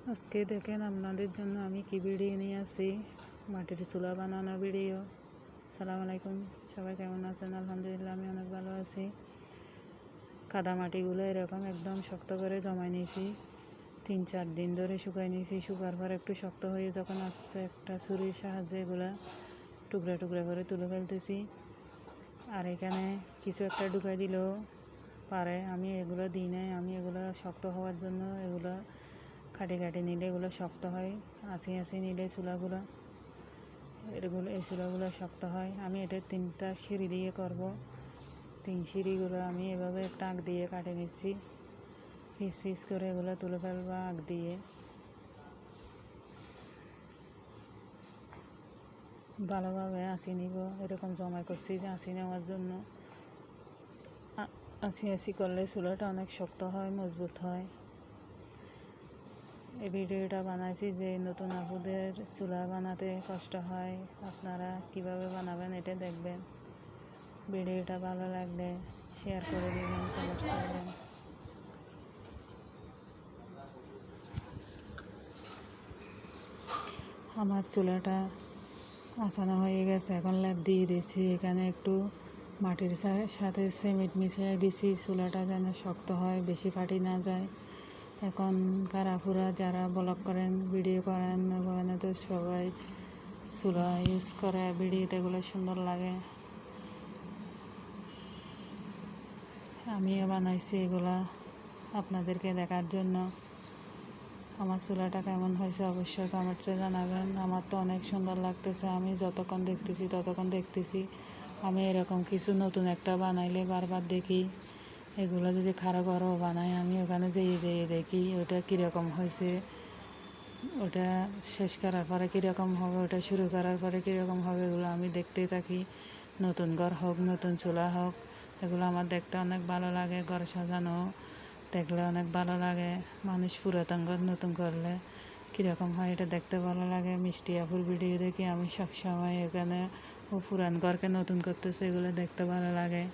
আজকে দেখেন আপনাদের জন্য আমি কি ভিডিও নিয়ে আসি, মাটির চুলা বানানো ভিডিও। আসসালামু আলাইকুম, সবাই কেমন আছেন? আলহামদুলিল্লাহ আমি অনেক ভালো আছি। কাদা মাটিগুলো এরকম একদম শক্ত করে জমাই নিয়েছি, 3-4 দিন ধরে শুকাই নিয়েছি। শুকার পর একটু শক্ত হয়ে যখন আসছে, একটা ছুরির সাহায্যে এগুলা টুকরা টুকরা করে তুলে ফেলতেছি। আর এখানে কিছু একটা ঢুকাই দিলেও পারে, আমি এগুলো দিই নাই। আমি এগুলো শক্ত হওয়ার জন্য এগুলো কাটে নিলে এগুলো শক্ত হয়, আসি নিলে এই চুলাগুলো শক্ত হয়। আমি এটা 3টা সিঁড়ি দিয়ে করব। 3 সিঁড়িগুলো আমি এভাবে একটা আগ দিয়ে কাটে নিচ্ছি, পিস করে এগুলো তুলে ফেলবো আগ দিয়ে। ভালোভাবে আসি নিব, এরকম জমা করছি যে আসি নেওয়ার জন্য। আসি করলে চুলাটা অনেক শক্ত হয়, মজবুত হয়। এই ভিডিওটা বানাইছি যে নতুন আপুদের চুলা বানাতে কষ্ট হয়, আপনারা কিভাবে বানাবেন এটা দেখবেন। ভিডিওটা ভালো লাগলে শেয়ার করে দেবেন, কমেন্টস করবেন। আমার চুলাটা আসানো হয়ে গেছে, এখন ল্যাপ দিয়ে দিয়েছি। এখানে একটু মাটির সাথে সিমেন্ট মিশিয়ে দিয়েছি, চুলাটা যেন শক্ত হয়, বেশি ফাটি না যায়। এখনকার আপুরা যারা ব্লগ করেন, ভিডিও করেন, ওখানে তো সবাই চুলা ইউজ করে, ভিডিওতে এগুলো সুন্দর লাগে। আমিও বানাইছি এগুলা আপনাদেরকে দেখার জন্য। আমার চুলাটা কেমন হয়েছে অবশ্যই কমেন্টসে জানাবেন। আমার তো অনেক সুন্দর লাগতেছে, আমি যতক্ষণ দেখতেছি। আমি এরকম কিছু নতুন একটা বানাইলে বারবার দেখি। এগুলো যদি খারাপ ঘরও বানাই, আমি ওখানে যেয়ে দেখি ওটা কীরকম হয়েছে, ওটা শেষ করার পরে কীরকম হবে, ওটা শুরু করার পরে কীরকম হবে, এগুলো আমি দেখতেই থাকি। নতুন ঘর হোক, নতুন চুলা হোক, এগুলো আমার দেখতে অনেক ভালো লাগে। ঘর সাজানো দেখলে অনেক ভালো লাগে। মানুষ পুরাতন ঘর নতুন করলে কীরকম হয় এটা দেখতে ভালো লাগে। মিষ্টি আপুর ভিডিও দেখি আমি সবসময়, এখানে ও পুরান ঘরকে নতুন করতেছে, এগুলো দেখতে ভালো লাগে।